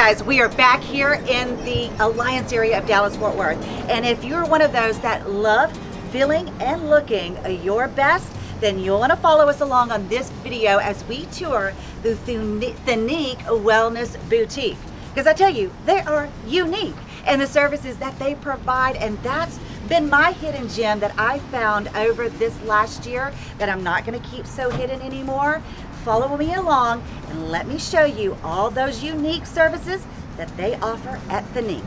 guys, we are back here in the Alliance area of Dallas-Fort Worth. And if you're one of those that love feeling and looking your best, then you'll want to follow us along on this video as we tour the Thinique Wellness Boutique. Because I tell you, they are unique in the services that they provide, and that's been my hidden gem that I found over this last year that I'm not going to keep so hidden anymore. Follow me along and let me show you all those unique services that they offer at Thinique.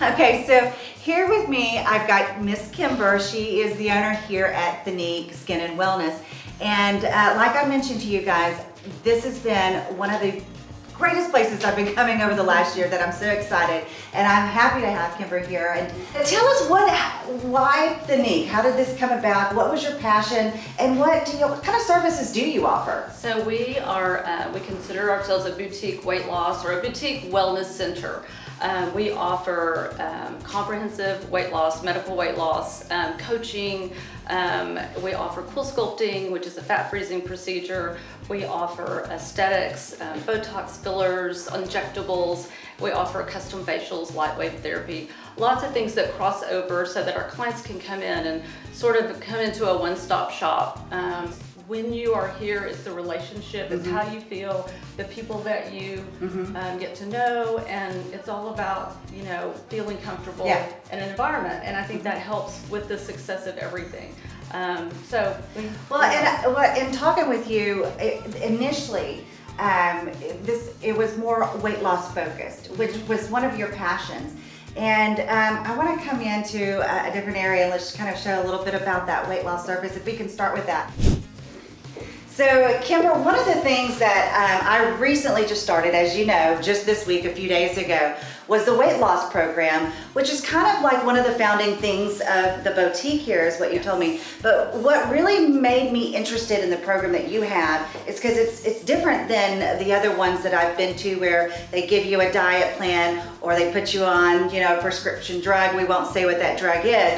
Okay, so here with me, I've got Miss Kimber. She is the owner here at Thinique Skin and Wellness. And like I mentioned to you guys, this has been one of the greatest places I've been coming over the last year that I'm so excited. And I'm happy to have Kimber here. And tell us why Thinique? How did this come about? What was your passion? And what kind of services do you offer? So we are, we consider ourselves a boutique weight loss or a boutique wellness center. We offer comprehensive weight loss, medical weight loss, coaching. We offer cool sculpting, which is a fat freezing procedure. We offer aesthetics, Botox fillers, injectables. We offer custom facials, light wave therapy, lots of things that cross over so that our clients can come in and sort of come into a one-stop shop. When you are here, it's the relationship, it's how you feel, the people that you get to know, and it's all about, you know, feeling comfortable in an environment. And I think that helps with the success of everything. In talking with you initially, it was more weight loss focused, which was one of your passions. And I want to come into a different area and let's kind of show a little bit about that weight loss service, if we can start with that. So Kimber, one of the things that I recently just started, as you know, just this week, a few days ago, was the weight loss program, which is kind of like one of the founding things of the boutique here, is what you told me. But what really made me interested in the program that you have is because it's different than the other ones that I've been to, where they give you a diet plan or they put you on, you know, a prescription drug. We won't say what that drug is.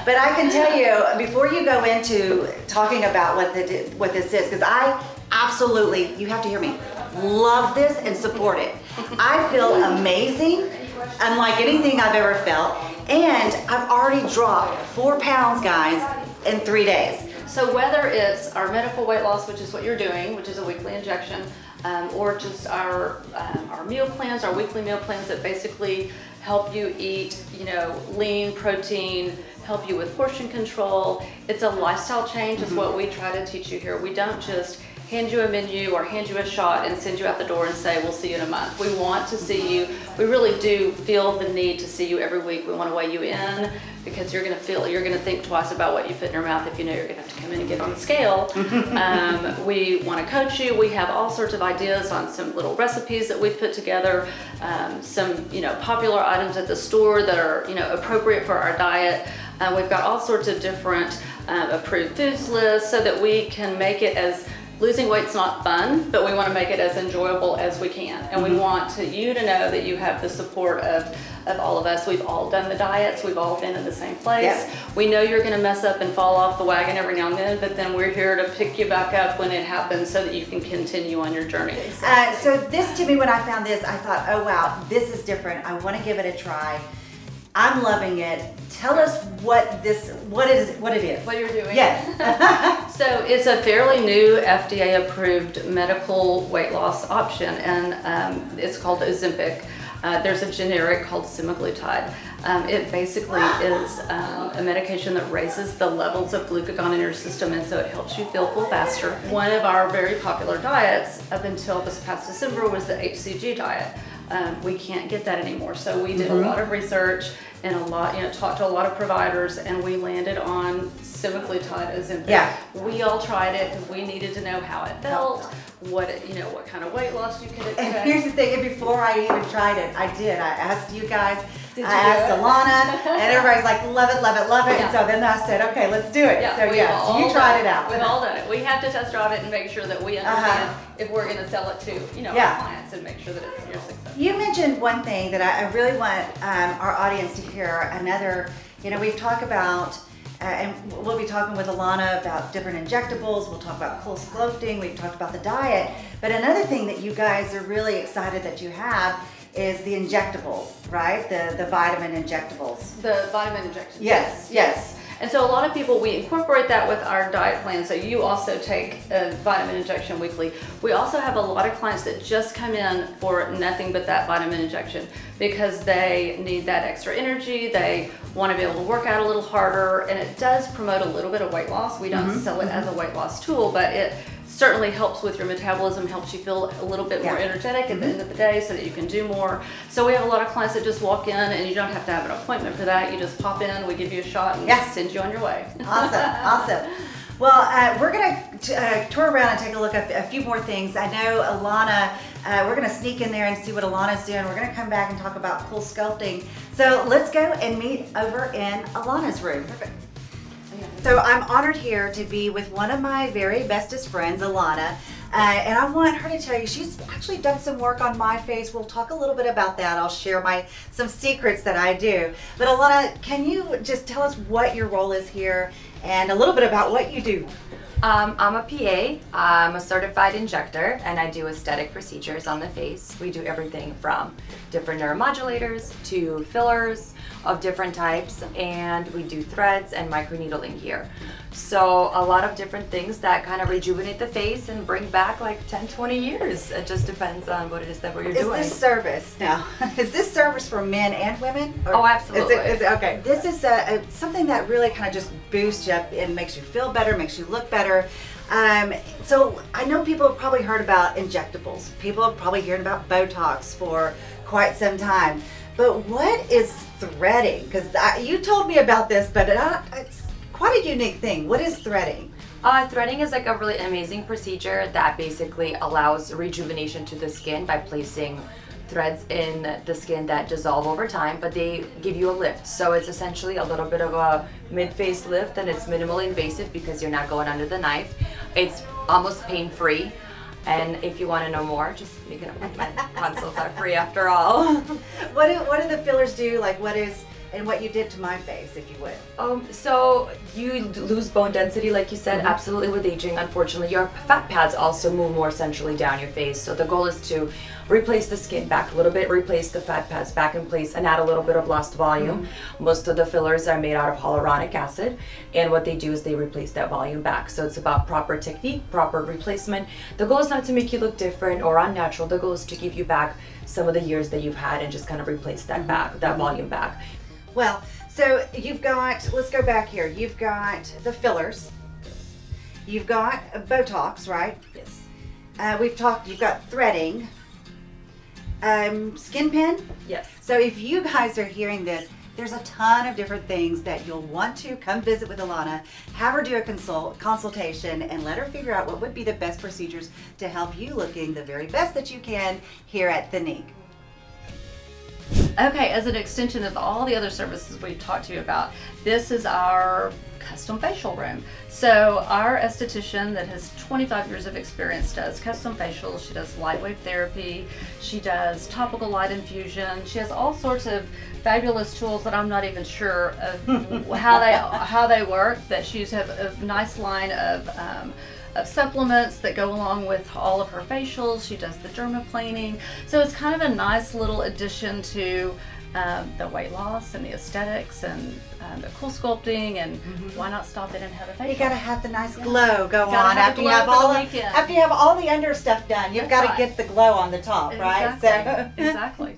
But I can tell you, before you go into talking about what this is, because I absolutely, you have to hear me, love this and support it. I feel amazing, unlike anything I've ever felt, and I've already dropped 4 pounds, guys, in 3 days. So whether it's our medical weight loss, which is what you're doing, which is a weekly injection, or just our meal plans, our weekly meal plans that basically help you eat, you know, lean protein, help you with portion control. It's a lifestyle change is what we try to teach you here. We don't just hand you a menu or hand you a shot and send you out the door and say, we'll see you in a month. We want to see you. We really do feel the need to see you every week. We want to weigh you in because you're going to think twice about what you put in your mouth if you know you're going to have to come in and get on the scale. We want to coach you. We have all sorts of ideas on some little recipes that we've put together, some, you know, popular items at the store that are, you know, appropriate for our diet. We've got all sorts of different approved foods lists so that we can make it as, losing weight's not fun, but we want to make it as enjoyable as we can. And we want you to know that you have the support of all of us. We've all done the diets. We've all been in the same place. Yeah. We know you're going to mess up and fall off the wagon every now and then, but then we're here to pick you back up when it happens so that you can continue on your journey. So this, to me, when I found this, I thought, oh wow, this is different. I want to give it a try. I'm loving it. Tell us what it is. What you're doing. Yes. So it's a fairly new FDA approved medical weight loss option, and it's called Ozempic. There's a generic called semaglutide. It basically is a medication that raises the levels of glucagon in your system, and so it helps you feel full faster. One of our very popular diets up until this past December was the HCG diet. We can't get that anymore, so we did a lot of research and talked to a lot of providers, and we landed on semaglutide Ozempic. Yeah. We all tried it because we needed to know how it felt, what kind of weight loss you could expect. And here's the thing, before I even tried it, I asked you guys, I asked Alana, and everybody's like, love it, love it, love it. Yeah. And so then I said, okay, let's do it. Yeah, so you tried it out. We've all done it. We have to test drive it and make sure that we understand if we're going to sell it to our clients and make sure that it's your success. You mentioned one thing that I really want our audience to hear. Another, we've talked about and we'll be talking with Alana about different injectables. We'll talk about cool sculpting. We've talked about the diet. But another thing that you guys are really excited that you have is the injectables, right? The vitamin injectables. The vitamin injections. Yes. And so a lot of people, we incorporate that with our diet plan. So you also take a vitamin injection weekly. We also have a lot of clients that just come in for nothing but that vitamin injection because they need that extra energy. They want to be able to work out a little harder, and it does promote a little bit of weight loss. We don't sell it as a weight loss tool, but it certainly helps with your metabolism, helps you feel a little bit more energetic at the end of the day so that you can do more. So we have a lot of clients that just walk in, and you don't have to have an appointment for that. You just pop in, we give you a shot, and send you on your way. Awesome. Well, we're going to tour around and take a look at a few more things. I know Alana, we're going to sneak in there and see what Alana's doing. We're going to come back and talk about cool sculpting. So let's go and meet over in Alana's room. Perfect. So I'm honored here to be with one of my very bestest friends, Alana, and I want her to tell you, she's actually done some work on my face. We'll talk a little bit about that. I'll share some secrets that I do. But Alana, can you just tell us what your role is here and a little bit about what you do? I'm a PA, I'm a certified injector, and I do aesthetic procedures on the face. We do everything from different neuromodulators to fillers of different types, and we do threads and microneedling here. So a lot of different things that kind of rejuvenate the face and bring back like 10, 20 years. It just depends on what it is that you're doing. Is this service now? Is this service for men and women? Oh, absolutely. Is it, okay. This is something that really kind of just boosts you up and makes you feel better, makes you look better. So I know people have probably heard about injectables. People have probably heard about Botox for quite some time. But what is threading? Because you told me about this, but it's quite a unique thing. What is threading? Threading is like a really amazing procedure that basically allows rejuvenation to the skin by placing threads in the skin that dissolve over time, but they give you a lift. So it's essentially a little bit of a mid-face lift, and it's minimally invasive because you're not going under the knife. It's almost pain-free. And if you want to know more, just make an appointment. Consults are free after all. What do the fillers do? Like what you did to my face, if you would? So you lose bone density, like you said, absolutely with aging. Unfortunately, your fat pads also move more centrally down your face. So the goal is to replace the skin back a little bit, replace the fat pads back in place, and add a little bit of lost volume. Most of the fillers are made out of hyaluronic acid, and what they do is they replace that volume back. So it's about proper technique, proper replacement. The goal is not to make you look different or unnatural. The goal is to give you back some of the years that you've had and just kind of replace that back, that volume back. Well, so you've got, let's go back here. You've got the fillers. You've got Botox, right? Yes. You've got threading. Skin pen? Yes. So if you guys are hearing this, there's a ton of different things that you'll want to come visit with Alana, have her do a consultation, and let her figure out what would be the best procedures to help you looking the very best that you can here at Thinique. Okay, as an extension of all the other services we've talked to you about, this is our custom facial room. So our esthetician that has 25 years of experience does custom facials. She does light wave therapy. She does topical light infusion. She has all sorts of fabulous tools that I'm not even sure of how they work. That she's have a nice line of supplements that go along with all of her facials. She does the dermaplaning. So it's kind of a nice little addition to the weight loss and the aesthetics and the cool sculpting, and why not stop in and have a facial? You gotta have the nice glow go on after you have all the under stuff done. You've got to get the glow on the top, right? So Exactly.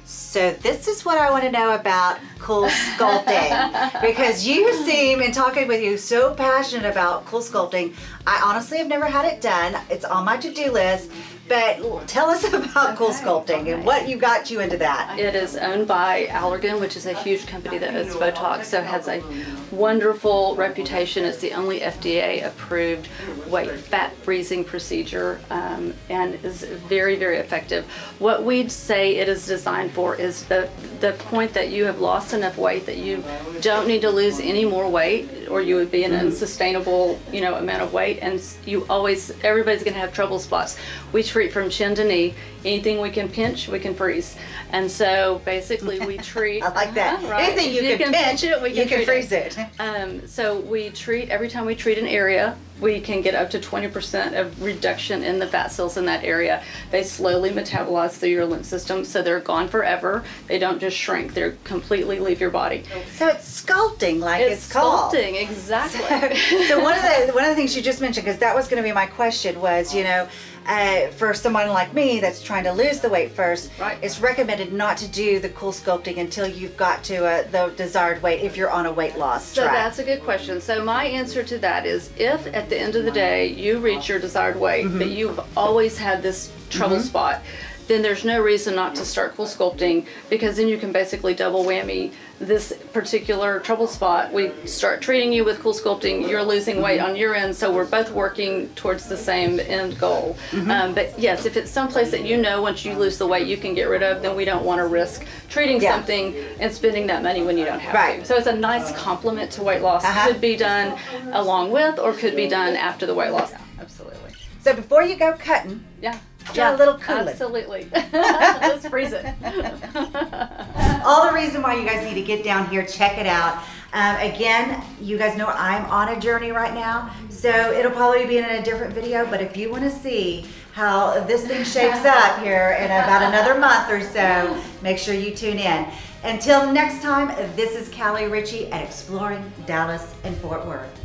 So this is what I want to know about cool sculpting, because you seem, in talking with you, so passionate about cool sculpting. I honestly have never had it done. It's on my to-do list, but tell us about cool sculpting and what you got you into that. It is owned by Allergan, which is a huge company that owns Botox, so it has a wonderful reputation. It's the only FDA-approved fat freezing procedure, and is very, very effective. What we'd say it is designed for is the point that you have lost enough weight that you don't need to lose any more weight. or you would be in an unsustainable, you know, amount of weight, and everybody's gonna have trouble spots. We treat from chin to knee. Anything we can pinch, we can freeze. And so basically we treat. I like that. Right? Anything you can pinch it, you can freeze it. So we treat, every time we treat an area, we can get up to 20% of reduction in the fat cells in that area. They slowly metabolize through your lymph system, so they're gone forever. They don't just shrink, they completely leave your body. So it's sculpting, like it's called. Sculpting, exactly. So one of the things you just mentioned, because that was going to be my question, was, you know, for someone like me that's trying to lose the weight first, Right. it's recommended not to do the cool sculpting until you've got to the desired weight if you're on a weight loss So track. that's a good question. So my answer to that is, if at the end of the day you reach your desired weight, but you've always had this trouble spot, then there's no reason not to start cool sculpting, because then you can basically double whammy this particular trouble spot. We start treating you with cool sculpting, you're losing weight on your end, so we're both working towards the same end goal. But yes, if it's someplace that you know once you lose the weight you can get rid of, then we don't want to risk treating something and spending that money when you don't have to. So it's a nice complement to weight loss. Could be done along with, or could be done after the weight loss. Absolutely. So before you go cutting, do a little cooling. Absolutely. Let's freeze it. All the reason why you guys need to get down here, check it out. Again, you guys know I'm on a journey right now, so it'll probably be in a different video, but if you want to see how this thing shapes up here in about another month or so, make sure you tune in. Until next time, this is Kallie Ritchie at Exploring Dallas and Fort Worth.